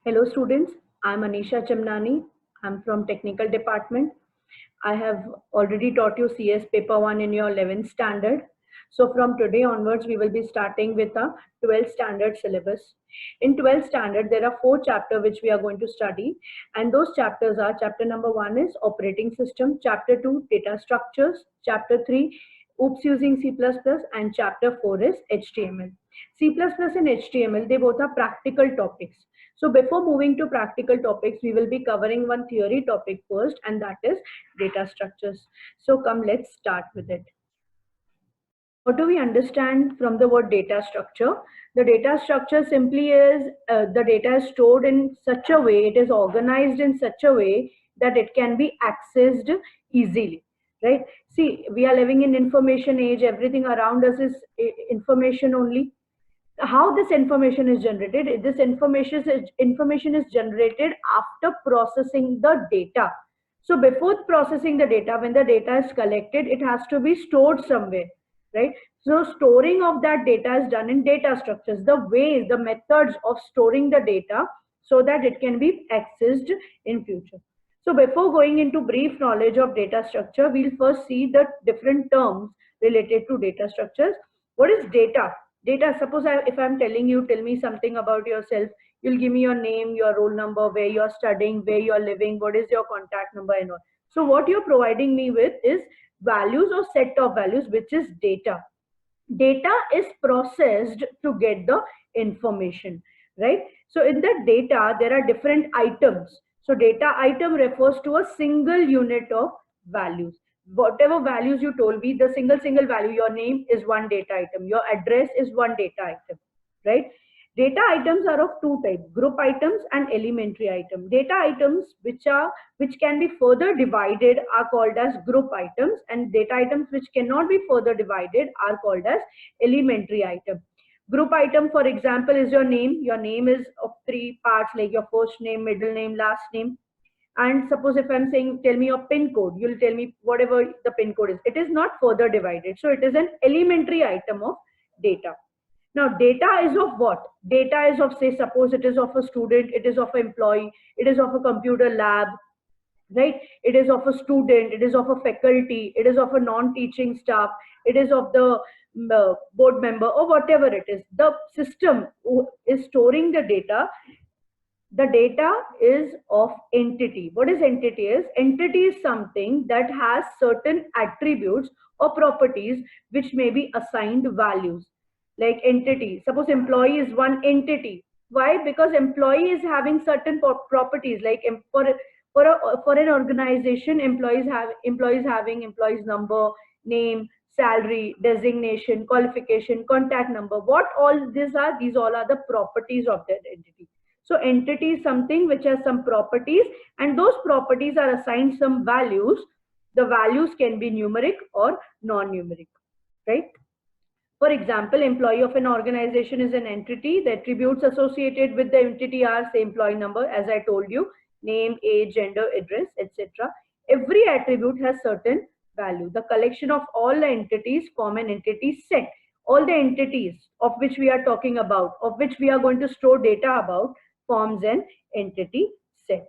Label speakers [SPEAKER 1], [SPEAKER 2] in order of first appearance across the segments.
[SPEAKER 1] Hello students, I'm Anisha Chamnani. I'm from Technical Department. I have already taught you CS paper 1 in your 11th standard. So from today onwards, we will be starting with a 12th standard syllabus. In 12th standard, there are 4 chapters which we are going to study. And those chapters are, chapter number 1 is operating system, chapter 2 data structures, chapter 3 OOPS using C++, and chapter 4 is HTML. C++ and HTML, they both are practical topics. So before moving to practical topics, we will be covering one theory topic first, and that is data structures. So come, let's start with it. What do we understand from the word data structure? The data structure simply is the data is stored in such a way, it is organized in such a way that it can be accessed easily, right? See, we are living in information age, everything around us is information only. How this information is generated? This information is generated after processing the data. So before processing the data, when the data is collected, it has to be stored somewhere, right? So storing of that data is done in data structures, the ways, the methods of storing the data so that it can be accessed in future. So before going into brief knowledge of data structure, we'll first see the different terms related to data structures. What is data? Data, suppose if I'm telling you, tell me something about yourself, you'll give me your name, your roll number, where you're studying, where you're living, what is your contact number and all. So what you're providing me with is values or set of values, which is data. Data is processed to get the information, right? So in the data, there are different items. So data item refers to a single unit of values. Whatever values you told me, the single value, your name is one data item, your address is one data item, right? Data items are of two types, group items and elementary items. Data items which can be further divided are called as group items, and data items which cannot be further divided are called as elementary item. Group item, for example, is your name. Your name is of three parts, like your first name, middle name, last name. And suppose if I'm saying, tell me your PIN code, you'll tell me whatever the PIN code is. It is not further divided. So it is an elementary item of data. Now, data is of what? Data is of, say, suppose it is of a student, it is of an employee, it is of a computer lab, right? It is of a student, it is of a faculty, it is of a non-teaching staff, it is of the board member, or whatever it is. The system is storing the data. The data is of entity. What is entity? Entity is something that has certain attributes or properties which may be assigned values. Like entity, suppose employee is one entity. Why? Because employee is having certain properties, like for an organization, employees having employees number, name, salary, designation, qualification, contact number. What all these are? These all are the properties of that entity. So entity is something which has some properties, and those properties are assigned some values. The values can be numeric or non-numeric, right? For example, employee of an organization is an entity. The attributes associated with the entity are, say, employee number, as I told you, name, age, gender, address, etc. Every attribute has certain value. The collection of all the entities form an entity set. All the entities of which we are talking about, of which we are going to store data about, forms an entity set.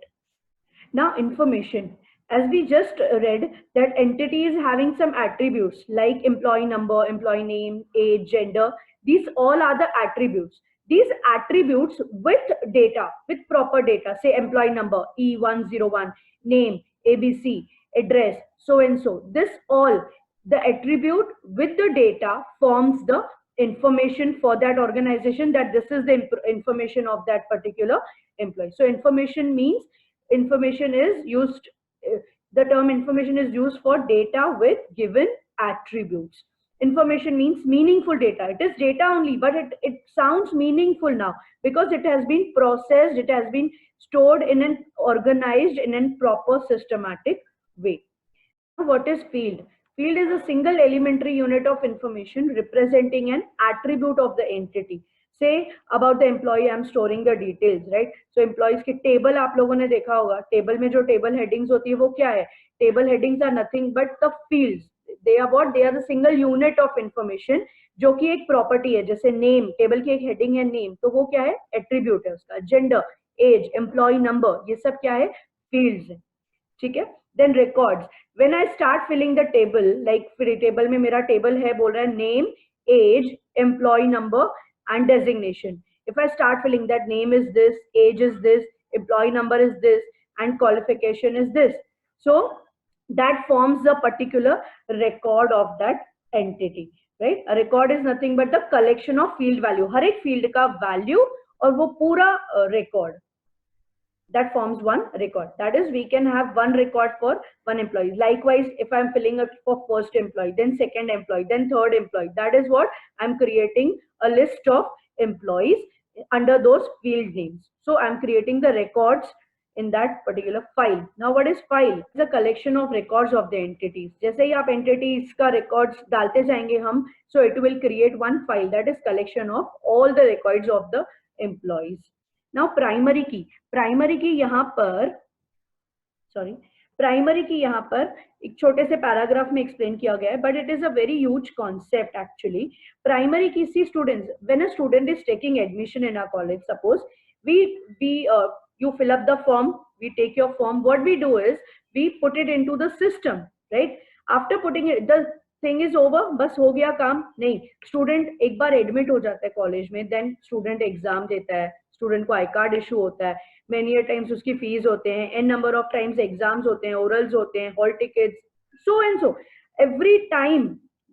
[SPEAKER 1] Now, information. As we just read, that entity is having some attributes like employee number, employee name, age, gender. These all are the attributes. These attributes with data, with proper data, say employee number E101, name ABC, address so and so. This all, the attribute with the data forms the information for that organization, that this is the information of that particular employee. So information means, information is used, the term information is used for data with given attributes. Information means meaningful data. It is data only, but it sounds meaningful now because it has been processed, it has been stored in an organized, in a proper systematic way. What is field? Field is a single elementary unit of information representing an attribute of the entity. Say about the employee, I'm storing the details, right? So employees की table आप लोगों ने देखा होगा. Table में जो table headings होती है वो क्या है? Table headings are nothing but the fields. They are what? They are the single unit of information जो कि एक property है. जैसे name, table की एक heading है name, तो वो क्या है? Attribute है उसका. Gender, एज, एम्प्लॉय नंबर, ये सब क्या है? फील्ड्स है, ठीक है। Then records, when I start filling the table, like table में मेरा टेबल है, बोल रहा है name, age, employee number and designation. If I start filling that, name is this, age is this, employee number is this, and qualification is this. So that forms the particular record of that entity, right? A record is nothing but the collection of field value. हर एक field का value और वो पूरा record. That forms one record. That is, we can have one record for one employee. Likewise, if I'm filling it for first employee, then second employee, then third employee, that is what I'm creating a list of employees under those field names. So I'm creating the records in that particular file. Now what is file? It's a collection of records of the entities. जैसे ही आप entities का records डालते जाएंगे हम, so it will create one file, that is collection of all the records of the employees. Now primary की, primary key यहाँ पर primary key यहाँ पर एक छोटे से पैराग्राफ में एक्सप्लेन किया गया है, but it is a very huge concept actually. Primary की, see students, when a student is taking admission in a college, suppose we you fill up the form, we take your form, what we do is we put it into the system, right? After putting it, the thing is over, बस हो गया काम नहीं. Student एक बार admit हो जाता है college में, देन स्टूडेंट एग्जाम देता है, स्टूडेंट को आई कार्ड इशू होता है, मेनी टाइम्स उसकी फीस होते हैं, N number of times exams होते हैं, ओरल्स होते हैं, hall tickets, so and so. Every time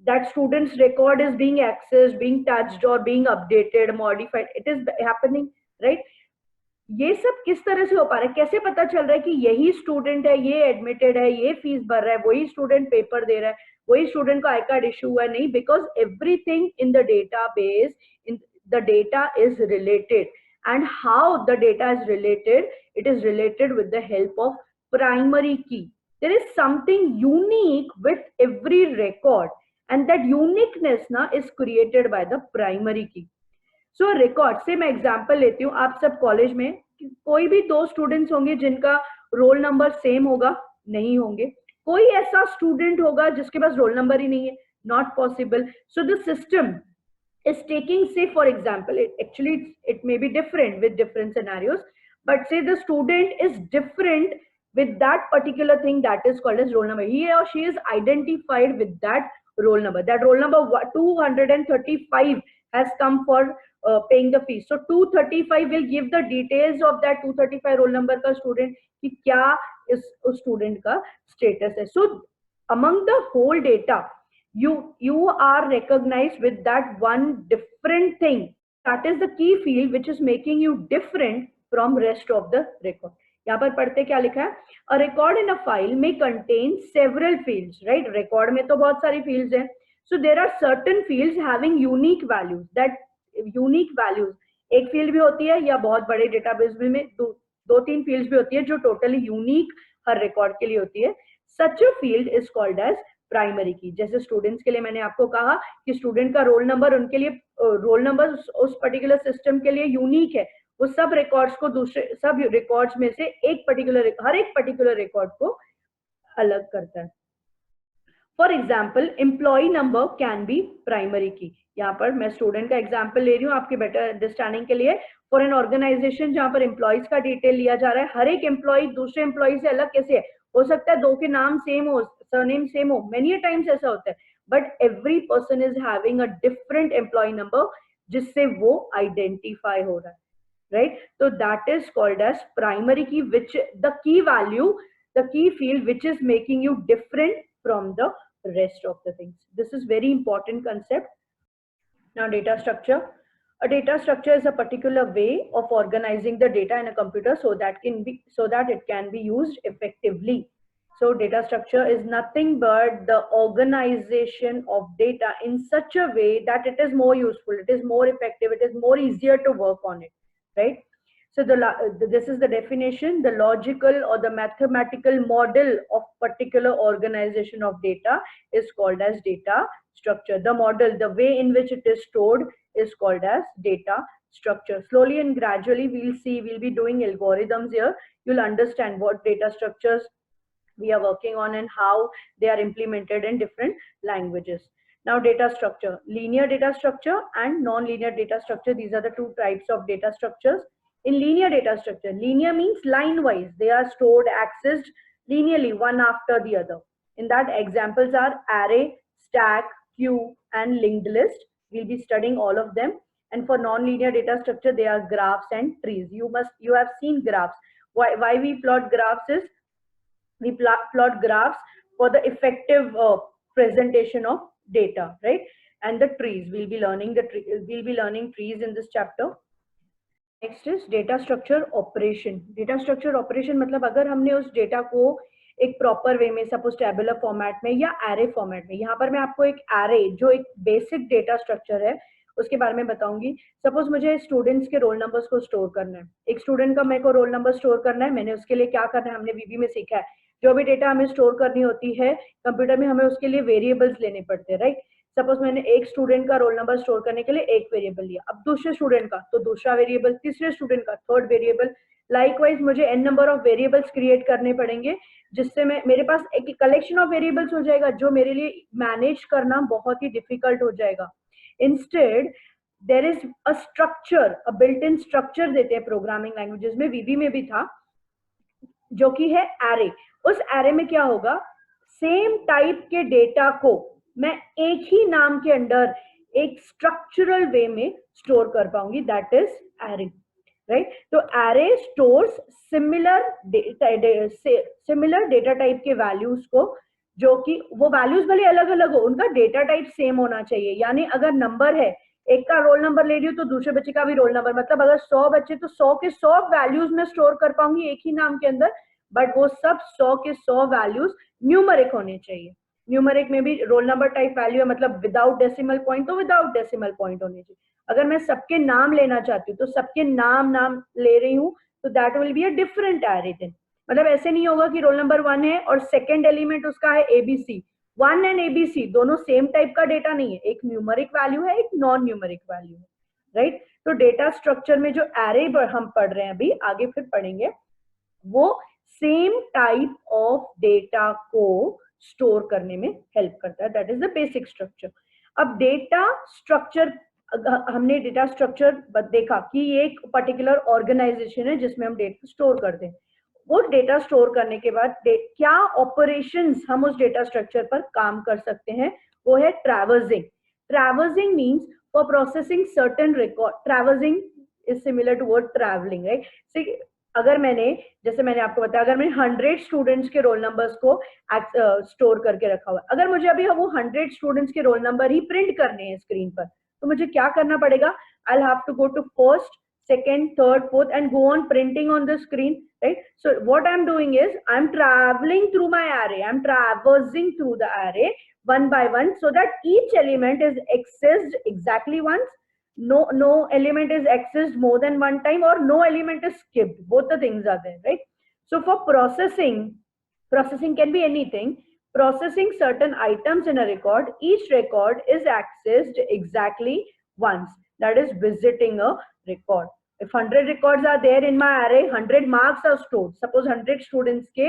[SPEAKER 1] that student's record is being accessed, being touched or being updated, modified, it is happening, right? ये सब किस तरह से हो पा रहा है? कैसे पता चल रहा है कि यही स्टूडेंट है, ये एडमिटेड है, ये फीस भर रहा है, वही स्टूडेंट पेपर दे रहा है, वही स्टूडेंट को आई कार्ड इशू हुआ है? नहीं, because everything in the database, in the data is related. And how the data is related? It is related with the help of primary key. There is something unique with every record, and that uniqueness na is created by the primary key. So record से मैं example लेती हूँ. आप सब college में कोई भी दो स्टूडेंट्स होंगे जिनका रोल नंबर सेम होगा? नहीं होंगे. कोई ऐसा स्टूडेंट होगा जिसके पास रोल नंबर ही नहीं है? Not possible. So the system is taking, say for example, it may be different with different scenarios, but say the student is different with that particular thing, that is called as roll number. He or she is identified with that roll number. That roll number 235 has come for paying the fees. So 235 will give the details of that 235 roll number का student कि क्या इस student का status है. So among the whole data, you are recognized with that one different thing. That is the key field which is making you different from rest of the record. यहाँ पर पढ़ते क्या लिखा है? A record in a file may contain several fields, right? Record में तो बहुत सारी fields हैं. So there are certain fields having unique values. That unique values, एक field भी होती है या बहुत बड़े database में दो तीन fields भी होती है जो totally unique हर record के लिए होती है. Such a field is called as primary की. जैसे स्टूडेंट्स के लिए मैंने आपको कहा कि स्टूडेंट का रोल नंबर, उनके लिए रोल नंबर उस पर्टिकुलर सिस्टम के लिए यूनिक है. वो सब रिकॉर्ड्स को दूसरे सब रिकॉर्ड्स में से एक पर्टिकुलर, हर एक पर्टिकुलर रिकॉर्ड को अलग करता है. For example, employee number can be primary key. यहाँ पर मैं स्टूडेंट का एग्जाम्पल ले रही हूँ आपके बेटर अंडरस्टैंडिंग के लिए. फॉर एन ऑर्गेनाइजेशन जहाँ पर एम्प्लॉयज का डिटेल लिया जा रहा है, हर एक एम्प्लॉय दूसरे एम्प्लॉय से अलग कैसे है? हो सकता है दो के नाम सेम हो, सरनेम सेम हो, मेनी टाइम्स ऐसा होता है, but every person is having a different employ number जिससे वो आइडेंटिफाई हो रहा है, राइट? तो that is called as primary key, which the key value, the key field which is making you different from the rest of the things. This is very important concept. Now data structure. A data structure is a particular way of organizing the data in a computer so that it can be used effectively. So data structure is nothing but the organization of data in such a way that it is more useful, it is more effective, it is more easier to work on it, right? So this is the definition: the logical or the mathematical model of particular organization of data is called as data structure. The model, the way in which it is stored, is called as data structure. Slowly and gradually we'll be doing algorithms here. You'll understand what data structures we are working on and how they are implemented in different languages. Now data structure, linear data structure and non-linear data structure. These are the two types of data structures. In linear data structure, linear means line wise, they are stored, accessed linearly one after the other. In that, examples are array, stack, queue and linked list. We'll be studying all of them. And for non-linear data structure, they are graphs and trees. You have seen graphs. Why we plot graphs is we plot graphs for the effective presentation of data, right? And the trees, we'll be learning trees in this chapter. Next is data structure operation. Data structure operation मतलब अगर हमने उस data को एक proper way में, suppose tabular format में या array format में, यहाँ पर मैं आपको एक एरे जो एक बेसिक डेटा स्ट्रक्चर है उसके बारे में बताऊंगी. सपोज मुझे स्टूडेंट्स के रोल नंबर्स को स्टोर करना है, एक स्टूडेंट का मेरे को रोल नंबर स्टोर करना है. मैंने उसके लिए क्या करना है, हमने वीबी में सीखा है, जो भी डेटा हमें स्टोर करनी होती है कंप्यूटर में, हमें उसके लिए वेरिएबल्स लेने पड़ते हैं, राइट? सपोज मैंने एक स्टूडेंट का रोल नंबर स्टोर करने के लिए एक वेरिएबल लिया, अब दूसरे स्टूडेंट का तो दूसरा वेरिएबल, तीसरे स्टूडेंट का थर्ड वेरिएबल. लाइकवाइज मुझे n number of variables create करने पड़ेंगे, जिससे मेरे पास एक कलेक्शन ऑफ वेरिएबल्स हो जाएगा जो मेरे लिए मैनेज करना बहुत ही डिफिकल्ट हो जाएगा. Instead there is a structure, a built in structure देते हैं प्रोग्रामिंग लैंग्वेजेस में, वीबी में भी था, जो कि है एरे. उस एरे में क्या होगा, सेम टाइप के डेटा को मैं एक ही नाम के अंडर एक स्ट्रक्चरल वे में स्टोर कर पाऊंगी, दैट इज एरे, राइट? तो array stores similar data type के वैल्यूज को, जो कि वो वैल्यूज भले अलग अलग हो, उनका डेटा टाइप सेम होना चाहिए. यानी अगर नंबर है, एक का रोल नंबर ले रही हूँ तो दूसरे बच्चे का भी रोल नंबर, मतलब अगर 100 बच्चे तो 100 के 100 वैल्यूज में स्टोर कर पाऊंगी एक ही नाम के अंदर, बट वो सब 100 के 100 वैल्यूज न्यूमेरिक होने चाहिए. न्यूमेरिक में भी रोल नंबर टाइप वैल्यू है, मतलब विदाउट डेसिमल पॉइंट तो विदाउट डेसिमल पॉइंट होने चाहिए. अगर मैं सबके नाम लेना चाहती हूँ तो सबके नाम ले रही हूँ, तो that will be a different array. Then मतलब ऐसे नहीं होगा कि रोल नंबर 1 है और सेकंड एलिमेंट उसका है एबीसी. 1 एंड एबीसी दोनों सेम टाइप का डेटा नहीं है, एक न्यूमेरिक वैल्यू है, एक नॉन न्यूमेरिक वैल्यू है, राइट? तो डेटा स्ट्रक्चर में जो एरे हम पढ़ रहे हैं अभी, आगे फिर पढ़ेंगे, वो सेम टाइप ऑफ डेटा को स्टोर करने में हेल्प करता है, that is the basic structure. अब डेटा स्ट्रक्चर, हमने डेटा स्ट्रक्चर देखा कि ये एक पर्टिकुलर ऑर्गेनाइजेशन है जिसमें हम डेटा स्टोर करते हैं. वो डेटा स्टोर करने के बाद क्या ऑपरेशंस हम उस डेटा स्ट्रक्चर पर काम कर सकते हैं, वो है traversing. Traversing means for processing certain record. Traversing is similar to word travelling, right? अगर मैंने, जैसे मैंने आपको बताया, अगर मैंने 100 स्टूडेंट्स के रोल नंबर्स को स्टोर करके रखा हुआ, अगर मुझे अभी वो 100 स्टूडेंट्स के रोल नंबर ही प्रिंट करने हैं स्क्रीन पर, तो मुझे क्या करना पड़ेगा, I will have to go to first, second, third, fourth and go on printing on the screen, right? So what I'm doing is I'm traveling through my array, I'm traversing through the array one by one, so that each element is accessed exactly once. No element is accessed more than one time, or no element is skipped. Both the things are there, right? So for processing can be anything. Processing certain items in a record, each record is accessed exactly once, that is visiting a record. If 100 records are there in my array, 100 marks are stored. Suppose 100 students के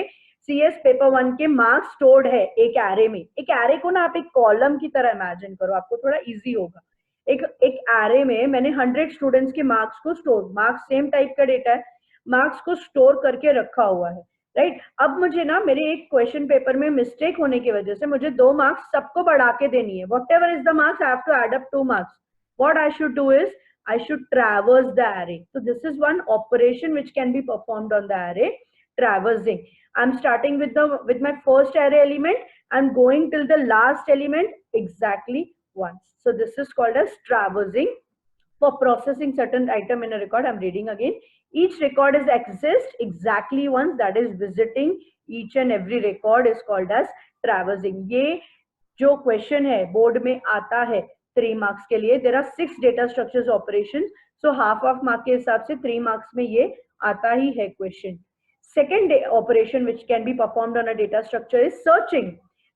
[SPEAKER 1] CS paper 1 के marks stored है एक array में. एक array को ना आप एक कॉलम की तरह इमेजिन करो, आपको थोड़ा इजी होगा. एक एरे में मैंने 100 स्टूडेंट्स के मार्क्स को स्टोर, मार्क्स सेम टाइप का डेटा है, मार्क्स को स्टोर करके रखा हुआ है, राइट? अब मुझे ना मेरे एक क्वेश्चन पेपर में मिस्टेक होने की वजह से मुझे 2 मार्क्स सबको बढ़ा के देनी है. whatever is the marks, I have to add up 2 marks. What I should do is I should traverse the array. So this is one operation which can be performed on the array, traversing. I'm starting with my first array element. I'm going till the last element exactly once. So this is called as traversing. For processing certain item in a record, I'm reading again. Each record is accessed exactly once, that is visiting each and every record is called as traversing. ये जो question है board में आता है 3 marks के लिए, there are 6 data structures operation, so half of mark के हिसाब से 3 मार्क्स में ये आता ही है question. Second operation which can be performed on a data structure is searching.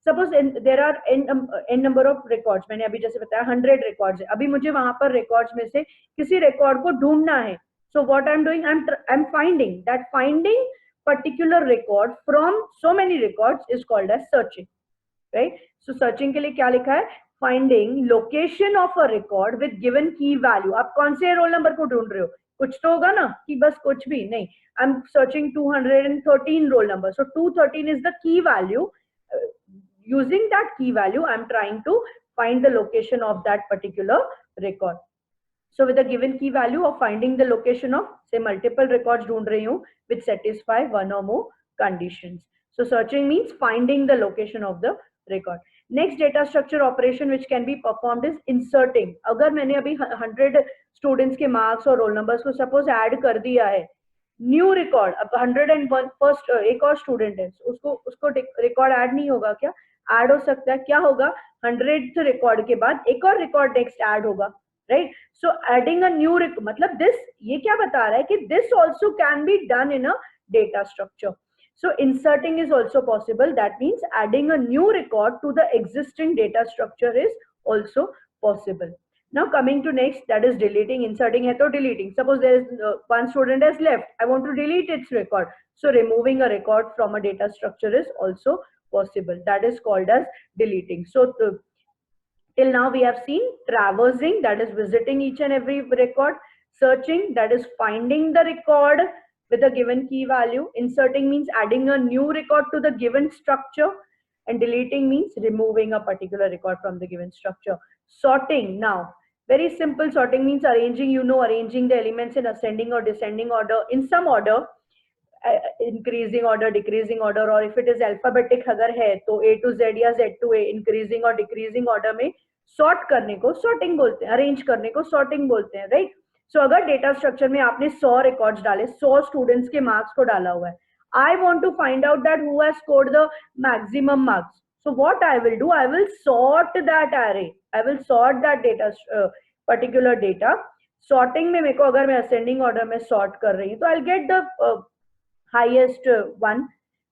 [SPEAKER 1] Suppose there are n number of records, मैंने अभी जैसे बताया 100 रिकॉर्ड्स है, अभी मुझे वहां पर रिकॉर्ड्स में से किसी रिकॉर्ड को ढूंढना है. So what I am doing, I am finding that, finding particular record from so many records is called as searching, right? So searching के लिए क्या लिखा है, finding location of a record with given key value. आप कौन से roll number को ढूंढ रहे हो, कुछ तो होगा ना कि बस कुछ भी नहीं. I'm searching 213 roll number. So 213 is the key value. Using that key value, I'm trying to find the location of that particular record. So with a given key value of finding the location of say multiple records ढूंढ रही हूँ which satisfy one or more conditions. So searching means finding the location of the record. Next data structure operation which can be performed is inserting. अगर मैंने अभी 100 students के marks और roll numbers को suppose add कर दिया है, new record अब 101 फर्स्ट एक और स्टूडेंट है, उसको उसको रिकॉर्ड ऐड नहीं होगा क्या? ऐड हो सकता है. क्या होगा? 100th रिकॉर्ड के बाद एक और रिकॉर्ड नेक्स्ट ऐड होगा, right? So adding a new मतलब दिस ये क्या बता रहा है कि this also can be done in a data structure. So inserting is also possible. That means adding a new record to the existing data structure is also possible. Now coming to next, that is deleting. Inserting है तो deleting. Suppose there is one student has left. I want to delete its record. So removing a record from a data structure is also possible. That is called as deleting. So till now we have seen traversing, that is visiting each and every record. Searching, that is finding the record with a given key value. Inserting means adding a new record to the given structure. And deleting means removing a particular record from the given structure. Sorting, now very simple. Sorting means arranging, arranging the elements in ascending or descending order in some order, increasing order, decreasing order, और if it is alphabetic अगर है तो A to Z या Z to A increasing और decreasing order में sort करने को sorting बोलते हैं, अरेंज करने को सॉर्टिंग बोलते हैं, राइट? सो अगर डेटा स्ट्रक्चर में आपने 100 रिकॉर्ड्स डाले, 100 स्टूडेंट्स के मार्क्स को डाला हुआ है, I want to find out that who has scored the maximum marks. So what I will do, I will sort that array, I will sort that data particular data. Sorting में मेरे को अगर मैं ascending order में sort कर रही हूँ तो I get the highest one,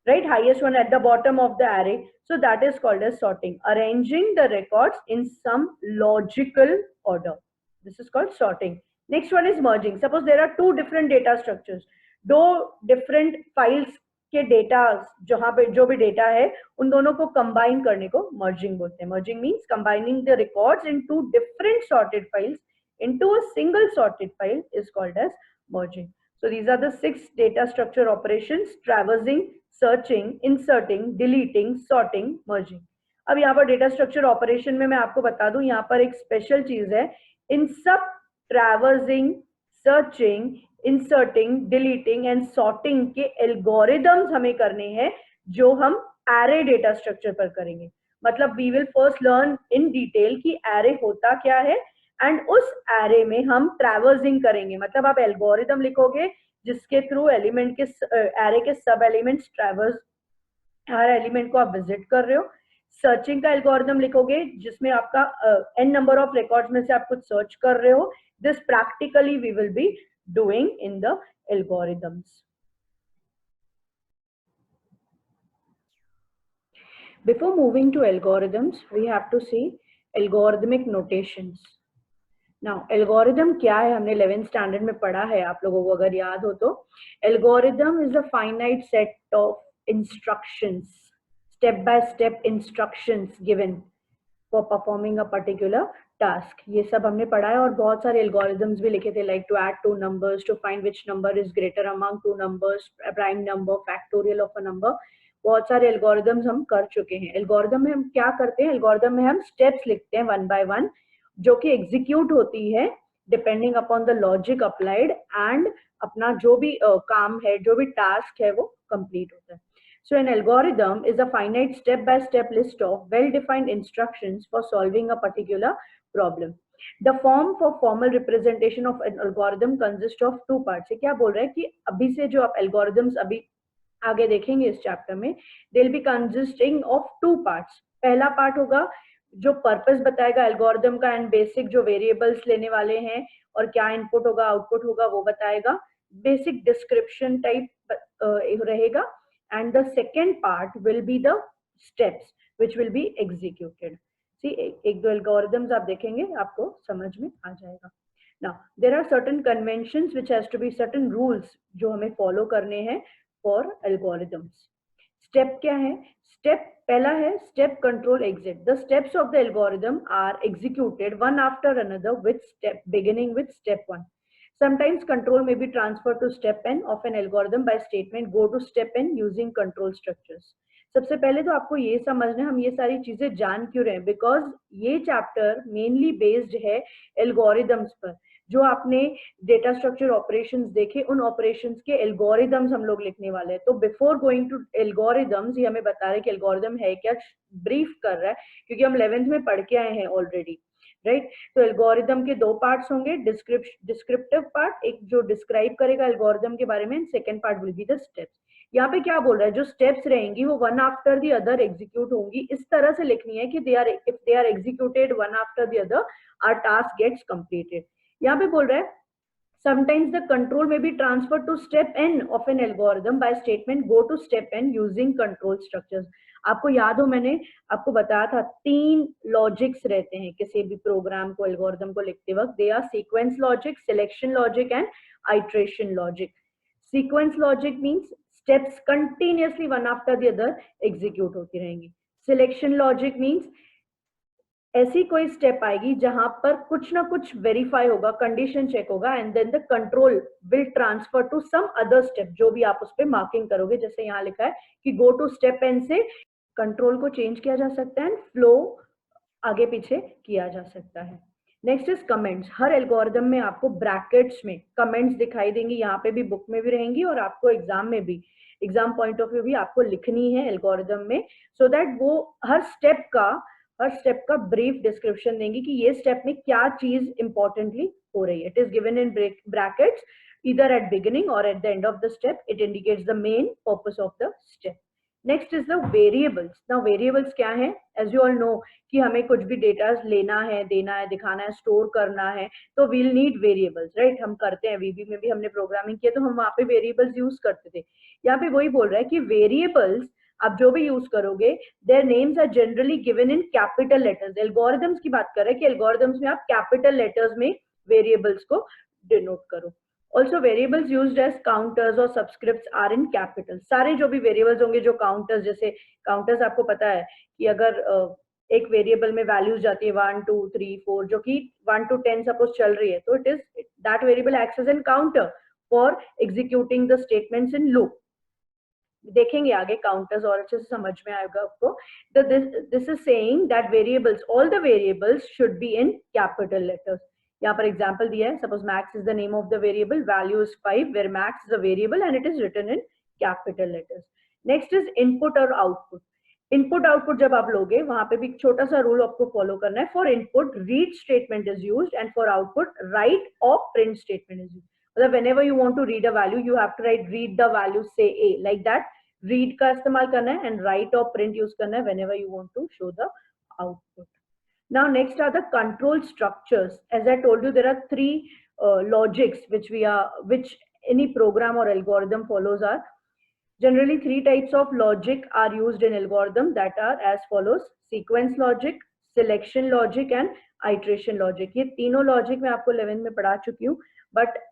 [SPEAKER 1] right? Highest one at the bottom of the array. So that is called as sorting. Arranging the records in some logical order. This is called sorting. Next one is merging. Suppose there are two different data structures. दो different files के data, जहाँ पे जो भी data है उन दोनों को combine करने को merging बोलते हैं. Merging means combining the records in two different sorted files into a single sorted file is called as merging. So these are the 6 data structure operations: traversing, searching, inserting, deleting, sorting, merging. अब यहाँ पर data structure operation में मैं आपको बता दूं, यहाँ पर एक स्पेशल चीज है. इन सब traversing, searching, inserting, deleting and sorting के एल्गोरिदम्स हमें करने हैं जो हम array data structure पर करेंगे. मतलब we will first learn in detail कि array होता क्या है, एंड उस एरे में हम ट्रैवर्सिंग करेंगे. मतलब आप एल्गोरिदम लिखोगे जिसके थ्रू एलिमेंट के एरे के सब एलिमेंट्स ट्रैवर्स, हर एलिमेंट को आप विजिट कर रहे हो. सर्चिंग का एल्गोरिदम लिखोगे जिसमें आपका n नंबर ऑफ रिकॉर्ड्स में से आप कुछ सर्च कर रहे हो. This practically we will be doing in the algorithms. Before moving to algorithms, we have to see algorithmic notations. Now, algorithm क्या है? हमने 11th स्टैंडर्ड में पढ़ा है, आप लोगों को अगर याद हो तो. Algorithm is a finite set of instructions, step-by-step instructions given for performing a particular task. ये सब हमने पढ़ा है और बहुत सारे algorithms भी लिखे थे, like to add two numbers, to find which number is greater among two numbers, prime number, factorial of a number. बहुत सारे algorithms हम कर चुके हैं. Algorithm में हम क्या करते हैं? Algorithm में हम steps लिखते हैं one by one, जो कि एग्जीक्यूट होती है depending upon the logic applied, and अपना जो भी काम है, जो भी टास्क है वो कंप्लीट होता है. So an algorithm is a finite step by step list of well defined instructions for solving a particular problem. The form for formal representation of an algorithm consist of two parts. ये क्या बोल रहा है कि अभी से जो आप एल्गोरिदम्स अभी आगे देखेंगे इस चैप्टर में, they will be consisting of two parts. पहला पार्ट होगा जो पर्पस बताएगा एल्गोरिदम का, एंड बेसिक जो वेरिएबल्स लेने वाले हैं और क्या इनपुट होगा आउटपुट होगा वो बताएगा. बेसिक डिस्क्रिप्शन टाइप रहेगा. And the second part will be the steps which will be executed. See एक दो एल्गोरिदम्स आप देखेंगे आपको समझ में आ जाएगा. Now there are certain conventions which has to be, certain rules जो हमें फॉलो करने हैं फॉर एल्गोरिदम्स. स्टेप क्या है? स्टेप पहला है step control exit. The steps of the algorithm are executed one after another with step beginning with step 1. Sometimes control may be transferred to step n of an algorithm by statement go to step n using control structures. सबसे पहले तो आपको ये समझना है हम ये सारी चीजें जान क्यों रहे हैं, बिकॉज ये चैप्टर मेनली बेस्ड है एल्गोरिदम्स पर. जो आपने डेटा स्ट्रक्चर ऑपरेशंस देखे उन ऑपरेशंस के एल्गोरिदम्स हम लोग लिखने वाले हैं. तो बिफोर गोइंग टू एल्गोरिदम्स ये हमें बता रहे हैं कि एल्गोरिदम है क्या, ब्रीफ कर रहा है, क्योंकि हम 11th में पढ़ के आए हैं ऑलरेडी, राइट. तो एल्गोरिदम के दो पार्ट्स होंगे, डिस्क्रिप्टिव पार्ट, एक जो डिस्क्राइब करेगा एल्गोरिदम के बारे में, second part will be the steps. यहाँ पे क्या बोल रहा है, जो स्टेप्स रहेंगी वो one after the other execute होंगी. इस तरह से लिखनी है कि they are, if they are executed one after the other, our task gets completed. यहाँ पे बोल रहा है sometimes the control may be transferred to step n of an algorithm by statement go to step n using control structures. आपको याद हो मैंने आपको बताया था 3 लॉजिक्स रहते हैं किसी भी प्रोग्राम को एल्गोरिदम को लिखते वक्त. They are sequence logic, selection logic and iteration logic. Sequence logic means steps continuously one after the other execute होती रहेंगी. सिलेक्शन लॉजिक मींस ऐसी कोई स्टेप आएगी जहां पर कुछ ना कुछ वेरीफाई होगा, कंडीशन चेक होगा, and then the control will transfer to some other step, जो भी आप उस पर मार्किंग करोगे. जैसे यहाँ लिखा है कि गो टू स्टेप एन से कंट्रोल को चेंज किया जा सकता है एंड फ्लो आगे पीछे किया जा सकता है. Next is comments. Her algorithm में आपको ब्रैकेट्स में कमेंट्स दिखाई देंगी, यहाँ पे भी बुक में भी रहेंगी और आपको एग्जाम में भी, एग्जाम पॉइंट ऑफ व्यू भी आपको लिखनी है एल्गोरिदम में, सो दैट वो हर स्टेप का ब्रीफ डिस्क्रिप्शन देंगी कि ये स्टेप में क्या चीज इंपॉर्टेंटली हो रही है. It is given in brackets either at beginning or at the end of the step. It indicates the main purpose of the step. Next is the variables. Now variables क्या है, as you all know कि हमें कुछ भी data लेना है, देना है, दिखाना है, स्टोर करना है, तो we'll need variables, right? हम करते हैं, VB में भी हमने प्रोग्रामिंग किया तो हम वहाँ पे variables यूज करते थे. यहाँ पे वही बोल रहा है कि variables आप जो भी यूज करोगे their names are generally given in capital letters. Algorithms की बात कर रहे हैं कि एल्गोरिदम्स में आप कैपिटल लेटर्स में वेरिएबल्स को डिनोट करो. Also variables used as counters और subscripts are in capital. सारे जो भी variables होंगे, जो counters, जैसे counters आपको पता है कि अगर एक वेरिएबल में वैल्यूज जाती है 1 2 3 4 जो कि 1 to 10 सपोज चल रही है, तो it is that variable acts as an counter for executing the statements in loop. देखेंगे आगे काउंटर्स और अच्छे से समझ में आएगा आपको. This is saying that variables, all the variables should be in capital letters. यहाँ पर एग्जाम्पल दिया है, suppose max is the name of the variable, value is 5 where max is a variable and it is written in capital letters. Next is input और output. Input output जब आप लोगे वहां पे भी एक छोटा सा रूल आपको फॉलो करना है. For input read statement is used and for output write और प्रिंट स्टेटमेंट इज यूज्ड. मतलब whenever you want to read a value you have to write read the value से ए, लाइक दैट. रीड का इस्तेमाल करना है and write और print use करना है whenever you want to show the output. Now next are the control structures. As I told you, there are 3 logics which any program or algorithm follows. Are generally 3 types of logic are used in algorithm, that are as follows: sequence logic, selection logic and iteration logic. ये तीनों logic मैं आपको 11 में पढ़ा चुकी हूँ, but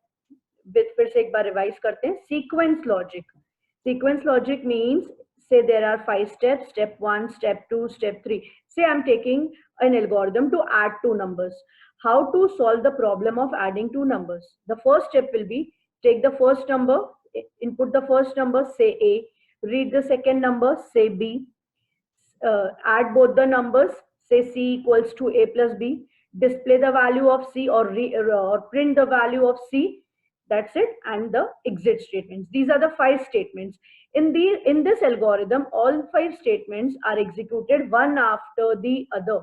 [SPEAKER 1] फिर से एक बार रिवाइज करते हैं. Sequence logic means, say there are 5 steps, step 1, step 2, step 3. Say I'm taking an algorithm to add 2 numbers. How to solve the problem of adding 2 numbers? The first step will be take the first number, input the first number, say A, read the second number, say B, add both the numbers, say C equals to A plus B, display the value of C or print the value of C. That's it. And the exit statements. These are the 5 statements. In this algorithm, all 5 statements are executed one after the other.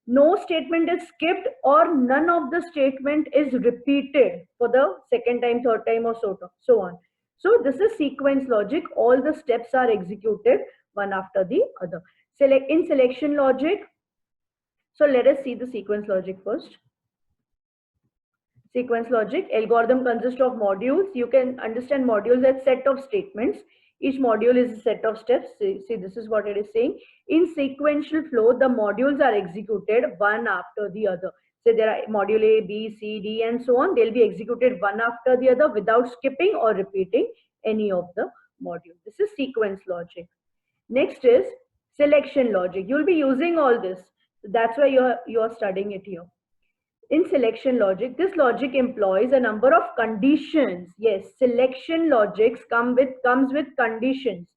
[SPEAKER 1] No statement is skipped or none of the statement is repeated for the second time, third time or so on. So this is sequence logic. All the steps are executed one after the other. In selection logic, so let us see the sequence logic first. Sequence logic, algorithm consists of modules. You can understand modules as set of statements. Each module is a set of steps. See, this is what it is saying. In sequential flow, the modules are executed one after the other. So there are module A, B, C, D and so on. They'll be executed one after the other without skipping or repeating any of the modules. This is sequence logic. Next is selection logic. You'll be using all this. That's why you are studying it here. In selection logic, this logic employs a number of conditions. Yes, selection logics comes with conditions.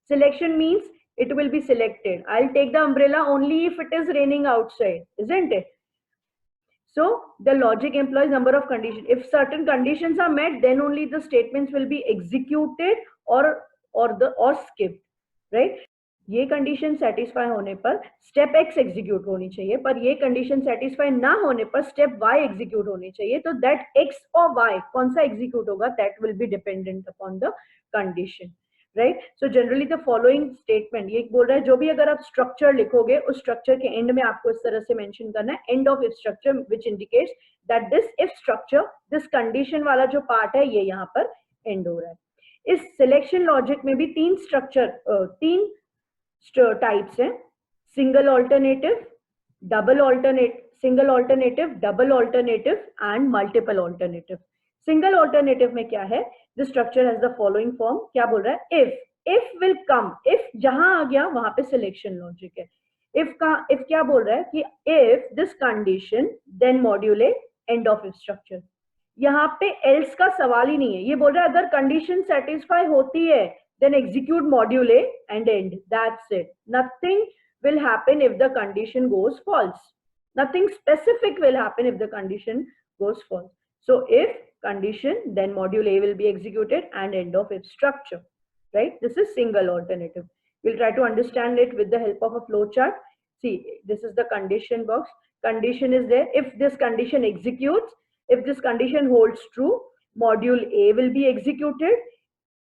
[SPEAKER 1] Selection means it will be selected. I'll take the umbrella only if it is raining outside, isn't it? So the logic employs number of conditions. If certain conditions are met, then only the statements will be executed or skipped, right? ये condition satisfy होने पर step x execute होनी चाहिए, पर ये condition satisfy ना होने पर स्टेप वाई एग्जीक्यूट होनी चाहिए. तो दैट एक्स और वाई कौन सा एग्जीक्यूट होगा, that will be dependent upon the condition, right. So generally the following statement, ये बोल रहा है जो भी अगर आप स्ट्रक्चर लिखोगे उस स्ट्रक्चर के एंड में आपको इस तरह से मेंशन करना है, and of if structure, which indicates that this if structure, this condition वाला जो पार्ट है ये यहाँ पर एंड हो रहा है. इस सिलेक्शन लॉजिक में भी तीन टाइप्स हैं, single alternative, single alternative, double alternative and multiple alternative. Single alternative में क्या है, the structure has the following form. क्या बोल रहा है, इफ विल कम, इफ जहां आ गया वहां पे सिलेक्शन लॉजिक है. इफ क्या बोल रहा है कि if this condition then module end of if structure. यहाँ पे एल्स का सवाल ही नहीं है, ये बोल रहा है अगर कंडीशन सेटिस्फाई होती है then execute module A and end. That's it. Nothing will happen if the condition goes false. Nothing specific will happen if the condition goes false. So if condition, then module A will be executed and end of if structure, right? This is single alternative. We'll try to understand it with the help of a flow chart. See, this is the condition box. Condition is there. If this condition executes, if this condition holds true, module A will be executed.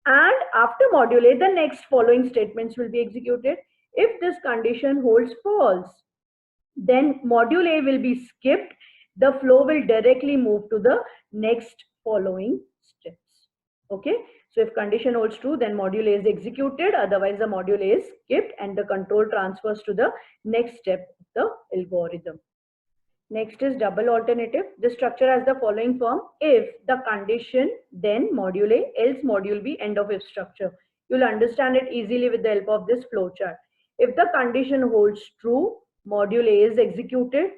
[SPEAKER 1] And after module A, the next following statements will be executed. If this condition holds false, then module A will be skipped. The flow will directly move to the next following steps. Okay. So if condition holds true, then module A is executed. Otherwise, the module A is skipped and the control transfers to the next step of the algorithm. Next is double alternative. The structure has the following form. If the condition, then module A, else module B, end of if structure. You'll understand it easily with the help of this flow chart. If the condition holds true, module A is executed.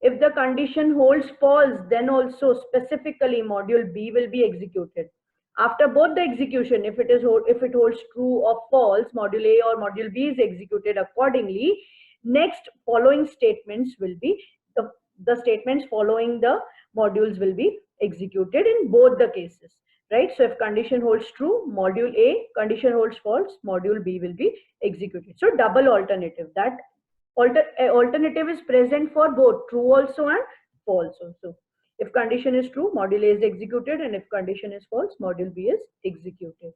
[SPEAKER 1] If the condition holds false, then also specifically module B will be executed. After both the execution, if it holds true or false, module A or module B is executed accordingly. Next following statements will be the statements following the modules will be executed in both the cases, right? So if condition holds true, module A, condition holds false, module B will be executed. So double alternative, that alternative is present for both true also and false also. If condition is true, module A is executed, and if condition is false, module B is executed.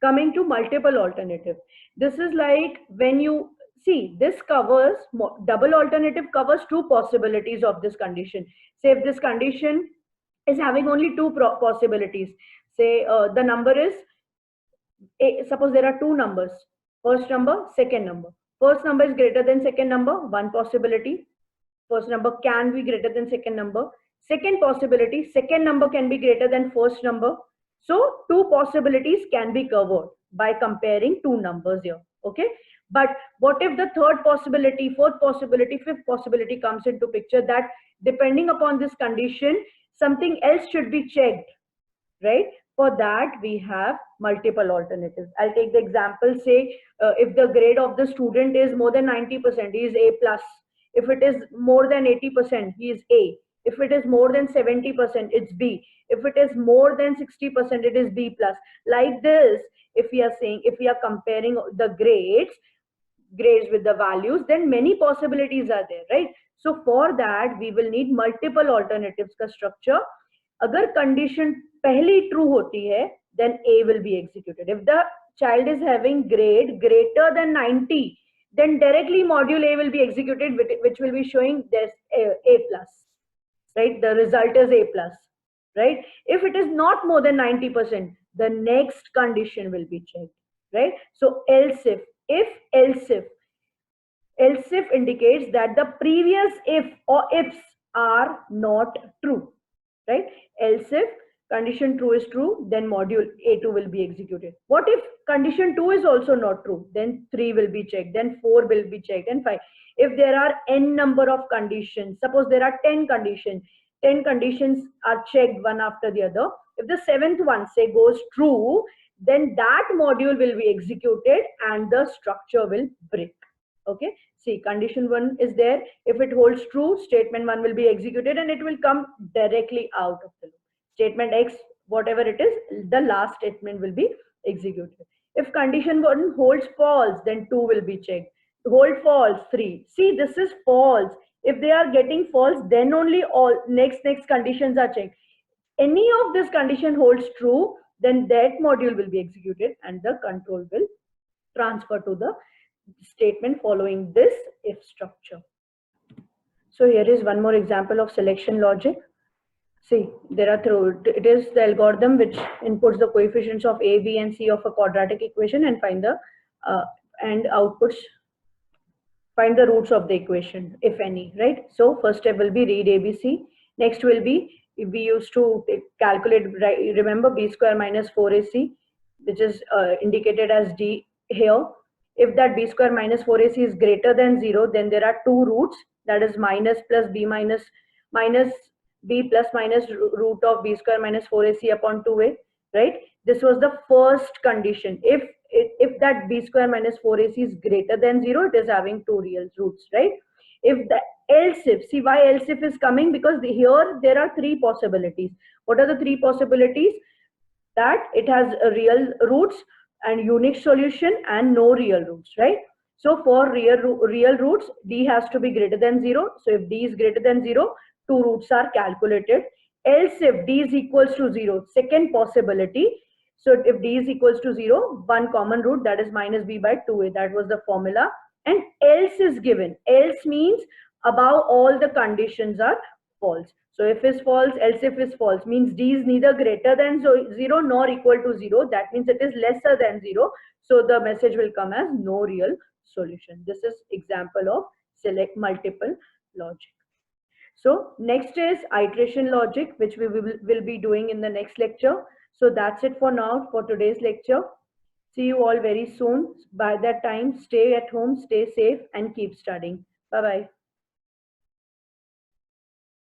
[SPEAKER 1] Coming to multiple alternative, this is like when you see, this covers, double alternative covers two possibilities of this condition. Say if this condition is having only two possibilities, say the number is, suppose there are two numbers, first number, second number. First number is greater than second number, one possibility. First number can be greater than second number. Second possibility, second number can be greater than first number. So two possibilities can be covered by comparing two numbers here, okay? But what if the third possibility, fourth possibility, fifth possibility comes into picture, that depending upon this condition, something else should be checked, right? For that, we have multiple alternatives. I'll take the example, say, if the grade of the student is more than 90%, he is A+. If it is more than 80%, he is A. If it is more than 70%, it's B. If it is more than 60%, it is B+. Like this, if we are saying, if we are comparing the grades with the values, then many possibilities are there, right? So for that, we will need multiple alternatives का structure. अगर condition पहली true होती है, then A will be executed. If the child is having grade greater than 90, then directly module A will be executed, which will be showing there's A+, right? The result is A+, right? If it is not more than 90%, the next condition will be checked, right? So else if indicates that the previous if or ifs are not true, right? Else if condition true is true, then module A2 will be executed. What if condition 2 is also not true? Then 3 will be checked, then 4 will be checked, and 5. If there are n number of conditions, suppose there are 10 conditions, 10 conditions are checked one after the other. If the 7th one, say, goes true, then that module will be executed and the structure will break. Okay, see, condition 1 is there. If it holds true, statement 1 will be executed and it will come directly out of the loop. Statement X, whatever it is, the last statement will be executed. If condition 1 holds false, then 2 will be checked. Hold false, 3. See, this is false. If they are getting false, then only all next conditions are checked. Any of this condition holds true, then that module will be executed and the control will transfer to the statement following this if structure. So here is one more example of selection logic. See, there are it is the algorithm which inputs the coefficients of A, B, and C of a quadratic equation and find the and outputs, find the roots of the equation, if any, right? So first step will be read ABC. Next will be, we used to calculate, remember, B square minus 4AC, which is indicated as D here. If that B square minus 4AC is greater than 0, then there are two roots, that is minus plus B minus B plus minus root of B square minus 4AC upon 2A, right? This was the first condition. If that B square minus 4AC is greater than 0, it is having two real roots, right? If the else if, see why else if is coming, because here there are three possibilities. What are the three possibilities? That it has real roots and unique solution and no real roots, right? So for real roots, D has to be greater than 0. So if D is greater than 0, two roots are calculated. Else if D is equals to 0, second possibility. So if D is equals to 0, one common root, that is minus B by 2A. That was the formula. And else is given. Else means above all the conditions are false. So if is false, else if is false, means D is neither greater than 0 nor equal to 0. That means it is lesser than 0. So the message will come as no real solution. This is example of select multiple logic. So next is iteration logic, which we will be doing in the next lecture. So that's it for now for today's lecture. See you all very soon. By that time, stay at home, stay safe, and keep studying. Bye-bye.